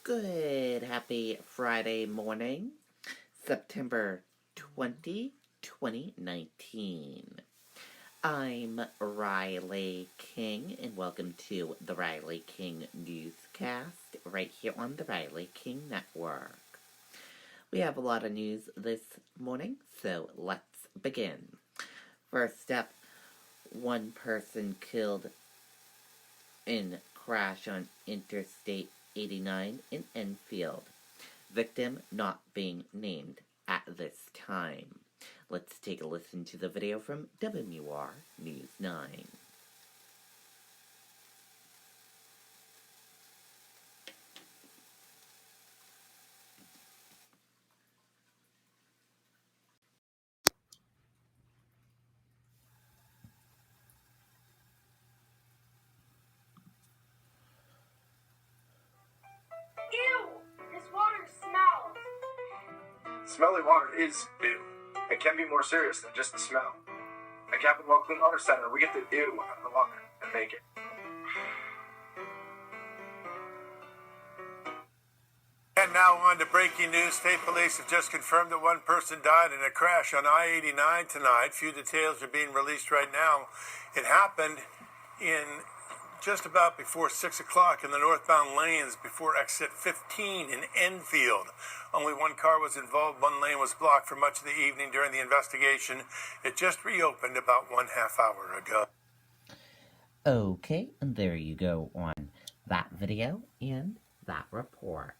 Good, happy Friday morning, September 20, 2019. I'm Riley King, and welcome to the Riley King Newscast, right here on the Riley King Network. We have a lot of news this morning, so let's begin. First up, one person killed in crash on Interstate 89 in Enfield. Victim not being named at this time. Let's take a listen to the video from WR News 9. Ew! This water smells. Smelly water is ew. It can be more serious than just the smell. At Capital Clean Water Center, we get the ew out of the water and make it. And now on to breaking news. State police have just confirmed that one person died in a crash on I-89 tonight. Few details are being released right now. It happened in just about before 6 o'clock in the northbound lanes before exit 15 in Enfield. Only one car was involved. One lane was blocked for much of the evening during the investigation. It just reopened about 1/2 hour ago. Okay, and there you go on that video and that report.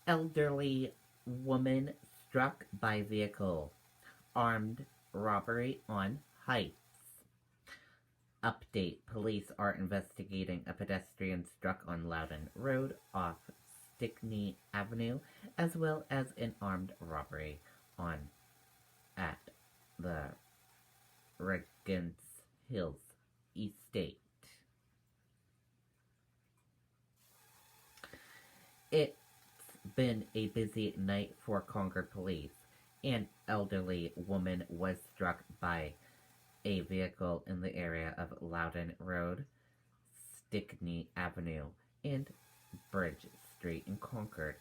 Elderly woman struck by vehicle. Armed robbery on Heights. Update. Police are investigating a pedestrian struck on Loudon Road off Stickney Avenue, as well as an armed robbery at the Regents Hills Estate. It's been a busy night for Concord police. An elderly woman was struck by a vehicle in the area of Loudon Road, Stickney Avenue, and Bridge Street in Concord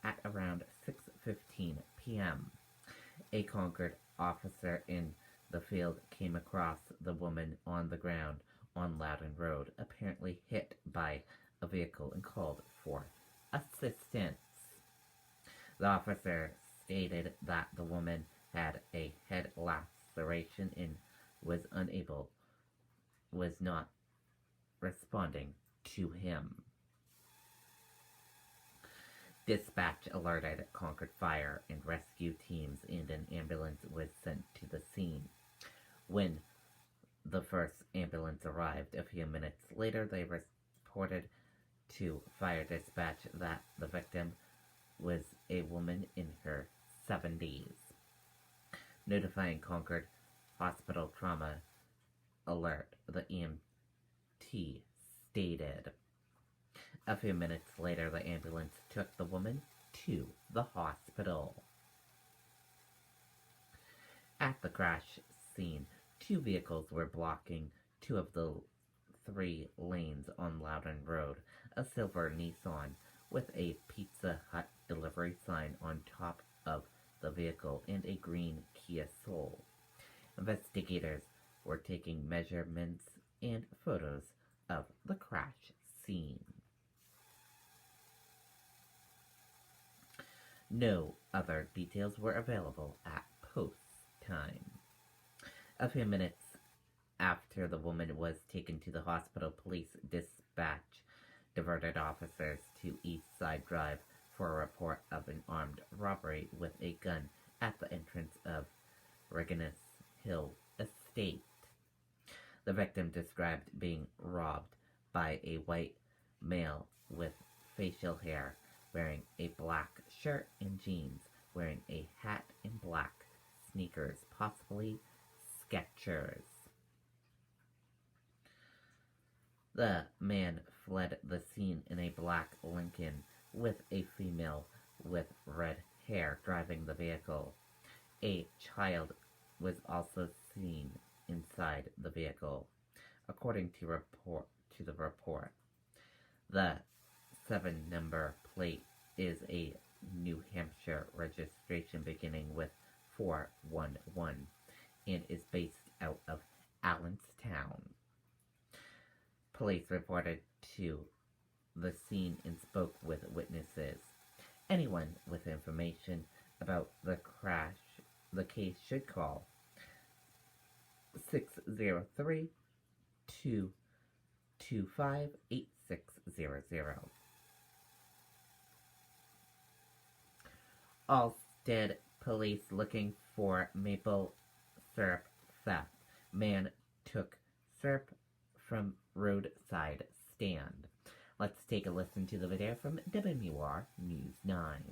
at around 6:15 p.m. A Concord officer in the field came across the woman on the ground on Loudon Road, apparently hit by a vehicle, and called for assistance. The officer stated that the woman had a head laceration and was not responding to him. Dispatch alerted Concord Fire and Rescue teams, and an ambulance was sent to the scene. When the first ambulance arrived a few minutes later, they reported to fire dispatch that the victim was a woman in her 70s. Notifying Concord Hospital Trauma Alert, the EMT stated. A few minutes later, the ambulance took the woman to the hospital. At the crash scene, 2 vehicles were blocking 2 of the 3 lanes on Loudon Road. A silver Nissan with a Pizza Hut delivery sign on top of the vehicle and a green Kia Soul. Investigators were taking measurements and photos of the crash scene. No other details were available at post time. A few minutes after the woman was taken to the hospital, police dispatch diverted officers to East Side Drive for a report of an armed robbery with a gun at the entrance of Regents Hill Estate. The victim described being robbed by a white male with facial hair, wearing a black shirt and jeans, wearing a hat and black sneakers, possibly Skechers. The man fled the scene in a black Lincoln with a female with red hair driving the vehicle. A child was also seen inside the vehicle, according to the report. The 7-number plate is a New Hampshire registration beginning with 411 and is based out of Allenstown. Police reported to the scene and spoke with witnesses. Anyone with information about the case should call 603-225-8600. Alstead police looking for maple syrup theft. Man took syrup from roadside stand. Let's take a listen to the video from WMUR News 9.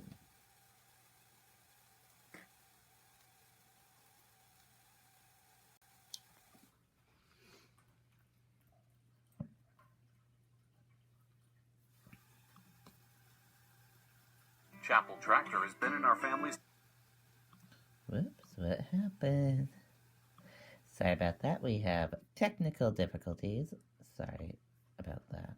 Chapel Tractor has been in our family's... Whoops, what happened? Sorry about that. We have technical difficulties. Sorry about that.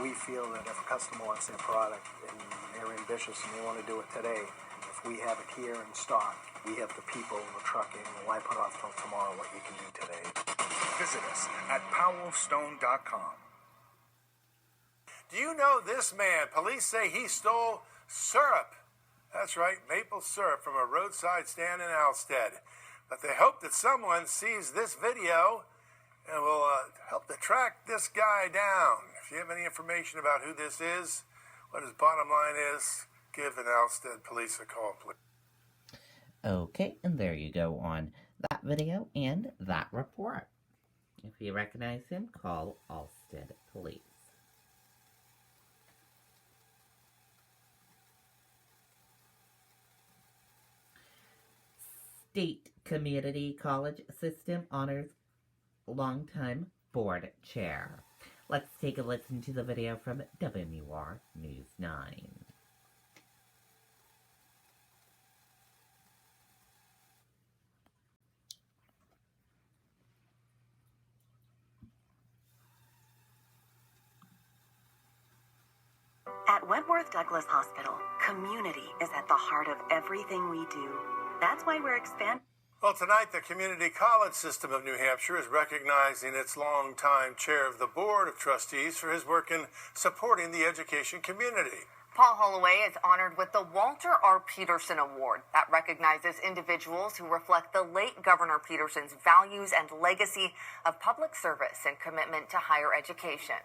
We feel that if a customer wants their product and they're ambitious and they want to do it today, if we have it here in stock, we have the people, the trucking, why put off till tomorrow what you can do today? Visit us at powellstone.com. Do you know this man? Police say he stole syrup. That's right, maple syrup from a roadside stand in Alstead. But they hope that someone sees this video and will help to track this guy down. If you have any information about who this is, what his bottom line is, give an Alstead police a call, please. Okay, and there you go on that video and that report. If you recognize him, call Alstead Police. State Community College System honors longtime board chair. Let's take a listen to the video from WMUR News 9. At Wentworth Douglas Hospital, community is at the heart of everything we do. That's why we're expanding. Well, tonight, the Community College System of New Hampshire is recognizing its longtime chair of the Board of Trustees for his work in supporting the education community. Paul Holloway is honored with the Walter R. Peterson Award that recognizes individuals who reflect the late Governor Peterson's values and legacy of public service and commitment to higher education.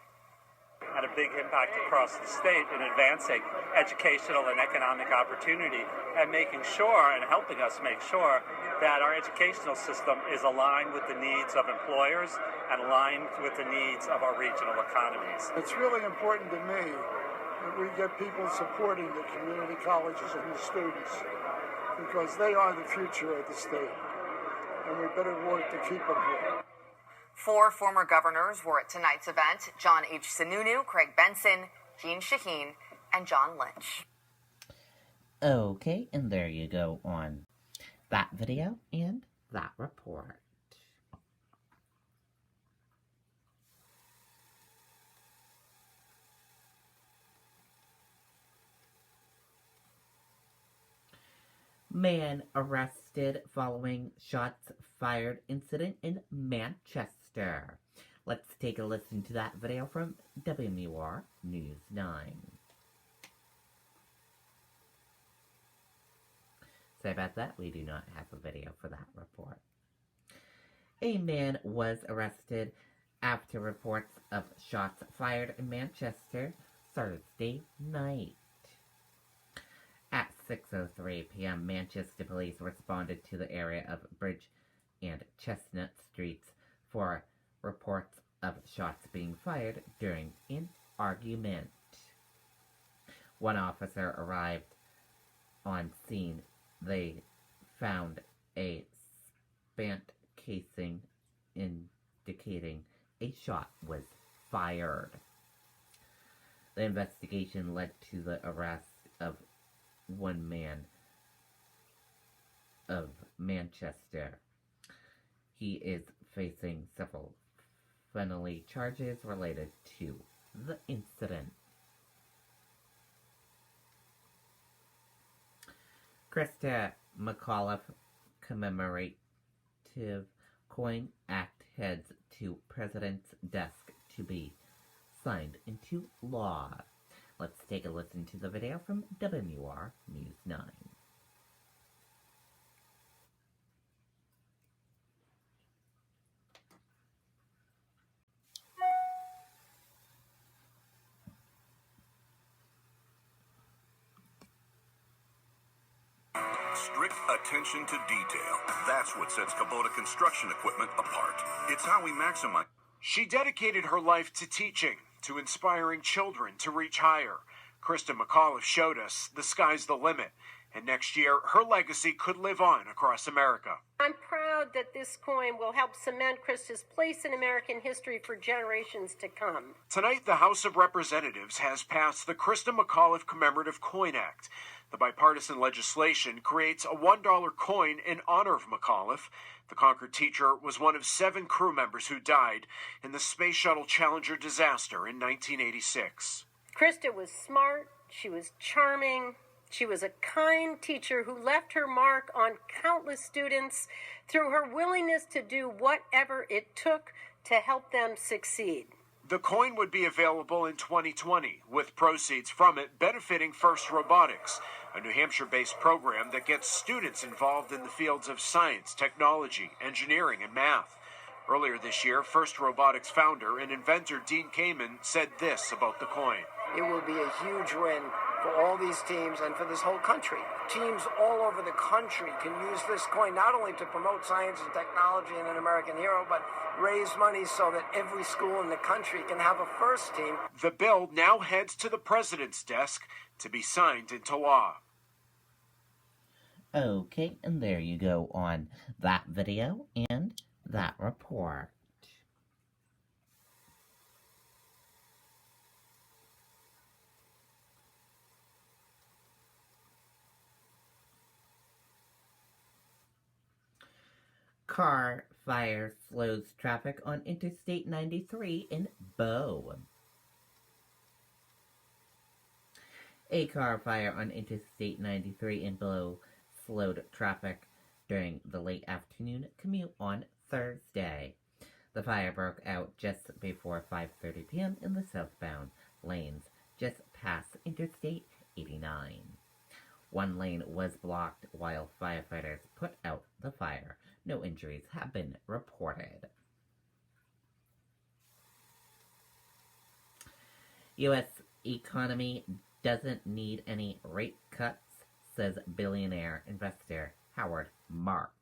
Had a big impact across the state in advancing educational and economic opportunity and making sure and helping us make sure that our educational system is aligned with the needs of employers and aligned with the needs of our regional economies. It's really important to me that we get people supporting the community colleges and the students because they are the future of the state, and we better work to keep them here. 4 former governors were at tonight's event: John H. Sununu, Craig Benson, Jean Shaheen, and John Lynch. Okay, and there you go on that video and that report. Man arrested following shots fired incident in Manchester. Let's take a listen to that video from WMUR News 9. Sorry about that, we do not have a video for that report. A man was arrested after reports of shots fired in Manchester Thursday night. At 6:03 p.m., Manchester police responded to the area of Bridge and Chestnut Streets for reports of shots being fired during an argument. One officer arrived on scene they found a spent casing indicating a shot was fired. The investigation led to the arrest of one man of Manchester. He is facing several felony charges related to the incident. Krista McAuliffe commemorative coin act heads to President's desk to be signed into law. Let's take a listen to the video from WMUR News 9. Strict attention to detail. That's what sets Kubota construction equipment apart. It's how we maximize. She dedicated her life to teaching, to inspiring children to reach higher. Krista McAuliffe showed us the sky's the limit, and next year her legacy could live on across America. I'm proud that this coin will help cement Krista's place in American history for generations to come. Tonight, the House of Representatives has passed the Krista McAuliffe Commemorative Coin Act. The bipartisan legislation creates a $1 coin in honor of McAuliffe. The Concord teacher was one of 7 crew members who died in the Space Shuttle Challenger disaster in 1986. Krista was smart, she was charming, she was a kind teacher who left her mark on countless students through her willingness to do whatever it took to help them succeed. The coin would be available in 2020, with proceeds from it benefiting First Robotics, a New Hampshire-based program that gets students involved in the fields of science, technology, engineering, and math. Earlier this year, First Robotics founder and inventor Dean Kamen said this about the coin. It will be a huge win for all these teams and for this whole country. Teams all over the country can use this coin not only to promote science and technology and an American hero, but raise money so that every school in the country can have a first team. The bill now heads to the president's desk to be signed into law. Okay, and there you go on that video and that report. Car fire slows traffic on Interstate 93 in Bow. A car fire on Interstate 93 in Bow slowed traffic during the late afternoon commute on Thursday. The fire broke out just before 5:30 p.m. in the southbound lanes just past Interstate 89. One lane was blocked while firefighters put out the fire. No injuries have been reported. U.S. economy doesn't need any rate cuts, says billionaire investor Howard Marks.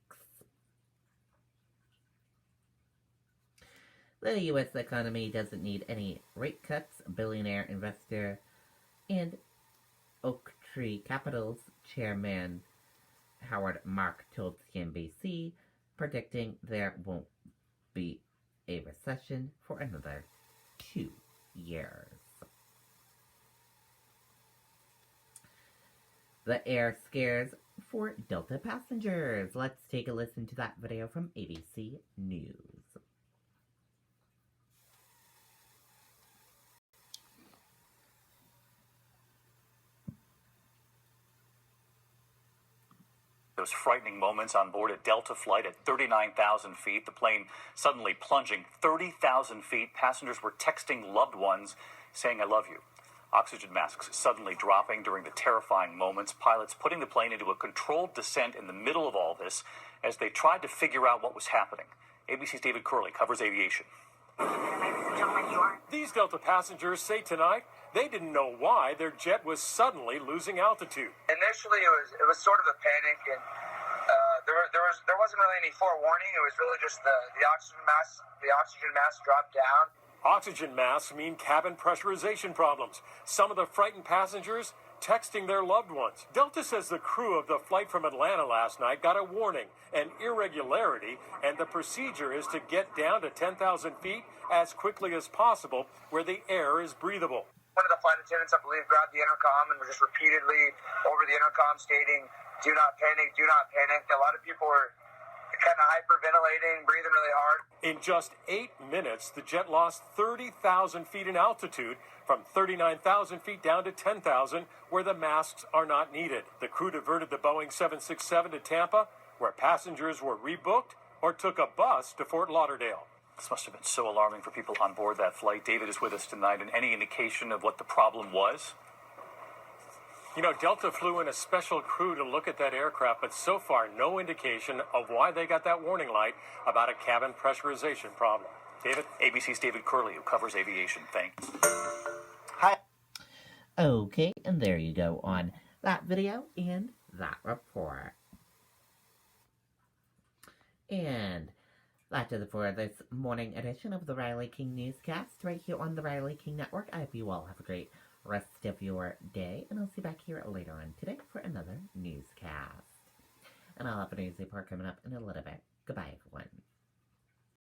The U.S. economy doesn't need any rate cuts, billionaire investor and Oaktree Capital's chairman Howard Marks told CNBC, predicting there won't be a recession for another 2 years. The air scares for Delta passengers. Let's take a listen to that video from ABC News. Those frightening moments on board a Delta flight at 39,000 feet, the plane suddenly plunging 30,000 feet. Passengers were texting loved ones saying, "I love you." Oxygen masks suddenly dropping during the terrifying moments. Pilots putting the plane into a controlled descent in the middle of all this as they tried to figure out what was happening. ABC's David Curley covers aviation. These Delta passengers say tonight they didn't know why their jet was suddenly losing altitude. Initially, it was sort of a panic, and there wasn't really any forewarning. It was really just the oxygen mask dropped down. Oxygen masks mean cabin pressurization problems. Some of the frightened passengers texting their loved ones. Delta says the crew of the flight from Atlanta last night got a warning, an irregularity, and the procedure is to get down to 10,000 feet as quickly as possible where the air is breathable. One of the flight attendants, I believe, grabbed the intercom and was just repeatedly over the intercom stating, "Do not panic, do not panic." A lot of people were kind of hyperventilating, breathing really hard. In just 8 minutes, the jet lost 30,000 feet in altitude, from 39,000 feet down to 10,000, where the masks are not needed. The crew diverted the Boeing 767 to Tampa, where passengers were rebooked or took a bus to Fort Lauderdale. This must have been so alarming for people on board that flight. David is with us tonight, and any indication of what the problem was? You know, Delta flew in a special crew to look at that aircraft, but so far, no indication of why they got that warning light about a cabin pressurization problem. David? ABC's David Curley, who covers aviation. Thanks. Hi. Okay, and there you go on that video and that report. And that's it for this morning edition of the Riley King Newscast right here on the Riley King Network. I hope you all have a great rest of your day, and I'll see you back here later on today for another newscast. And I'll have a news report coming up in a little bit. Goodbye, everyone.